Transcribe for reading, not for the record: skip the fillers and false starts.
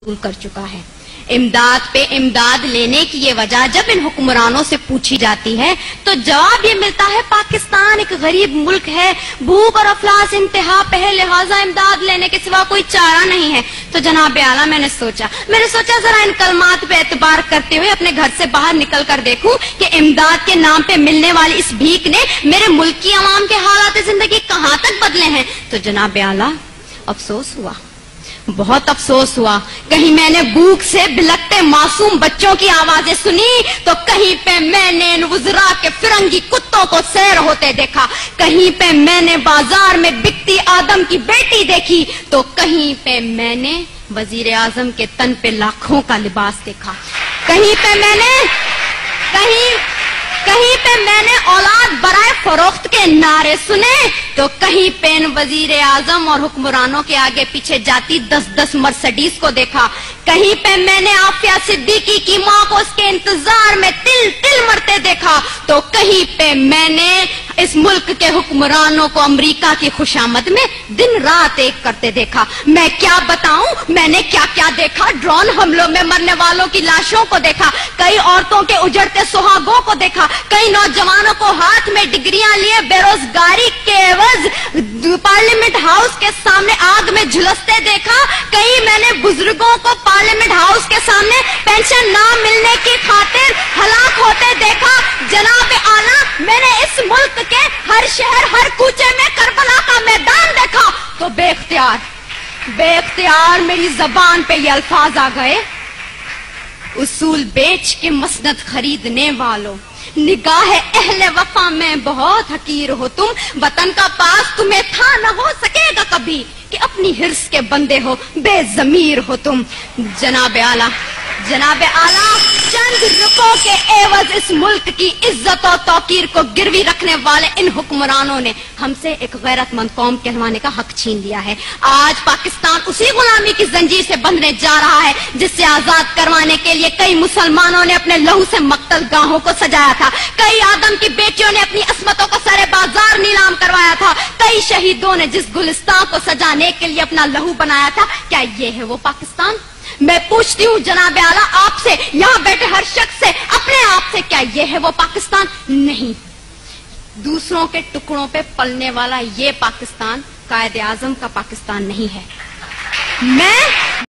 कर चुका है। इमदाद पे इमदाद लेने की ये वजह जब इन हुक्मरानों से पूछी जाती है तो जवाब ये मिलता है पाकिस्तान एक गरीब मुल्क है, भूख और अफलास इंतहा पे है, लिहाजा इमदाद लेने के सिवा कोई चारा नहीं है। तो जनाब आला मैंने सोचा जरा इन कलमात पे एतबार करते हुए अपने घर से बाहर निकल कर देखूं कि इमदाद के नाम पे मिलने वाली इस भीख ने मेरे मुल्क की आवाम के हालात जिंदगी कहाँ तक बदले हैं। तो जनाब आला अफसोस हुआ, बहुत अफसोस हुआ। कहीं मैंने भूख से बिलखते मासूम बच्चों की आवाजें सुनी तो कहीं पे मैंने इन वुज़रा के फिरंगी कुत्तों को सैर होते देखा, कहीं पे मैंने बाजार में बिकती आदम की बेटी देखी तो कहीं पे मैंने वजीर आजम के तन पे लाखों का लिबास देखा, कहीं पे मैंने औलाद बराए फरोख्त के नारे सुने तो कहीं पे इन वजीर आजम और हुक्मरानों के आगे पीछे जाती 10-10 मर्सिडीज को देखा, कहीं पे मैंने आफिया सिद्दीकी की माँ को उसके इंतजार में तिल तिल मरते देखा तो कहीं पे मैंने इस मुल्क के हुक्मरानों को अमेरिका की खुशामद में दिन रात एक करते देखा। मैं क्या बताऊं मैंने क्या क्या देखा। ड्रोन हमलों में मरने वालों की लाशों को देखा, कई औरतों के उजड़ते सुहागों को देखा, कई नौजवानों को हाथ में डिग्रियां लिए बेरोजगारी के एवज पार्लियामेंट हाउस के सामने आग में झुलसते देखा, कई मैंने बुजुर्गों को पार्लियामेंट हाउस के सामने पेंशन ना मिलने की खातिर हलाक होते देखा। जनाब आला मैंने इस मुल्क के हर शहर हर कूचे में करबला का मैदान देखा तो बेख्तियार मेरी जबान पे ये अल्फाज आ गए, उसूल बेच के मसनद खरीदने वालों, निगाह अहले वफा में बहुत हकीर हो तुम, वतन का पास तुम्हें था न हो सकेगा कभी कि अपनी हिर्स के बंदे हो, बेजमीर हो तुम। जनाब आला चंद रुपयों के एवज इस मुल्क की इज्जत और तौकीर को गिरवी रखने वाले इन हुक्मरानों ने हमसे एक गैरतमंद कौम कहलवाने का हक छीन लिया है। आज पाकिस्तान उसी गुलामी की जंजीर से बंधने जा रहा है जिससे आजाद करवाने के लिए कई मुसलमानों ने अपने लहू से मक्तल गाहों को सजाया था, कई आदम की बेटियों ने अपनी अस्मतों को सरे बाजार नीलाम करवाया था, कई शहीदों ने जिस गुलिस्तान को सजाने के लिए अपना लहू बनाया था। क्या ये है वो पाकिस्तान? मैं पूछती हूँ जनाब आला आपसे, यहाँ बैठे हर शख्स से, अपने आप से, क्या ये है वो पाकिस्तान? नहीं, दूसरों के टुकड़ों पे पलने वाला ये पाकिस्तान कायदे आजम का पाकिस्तान नहीं है। मैं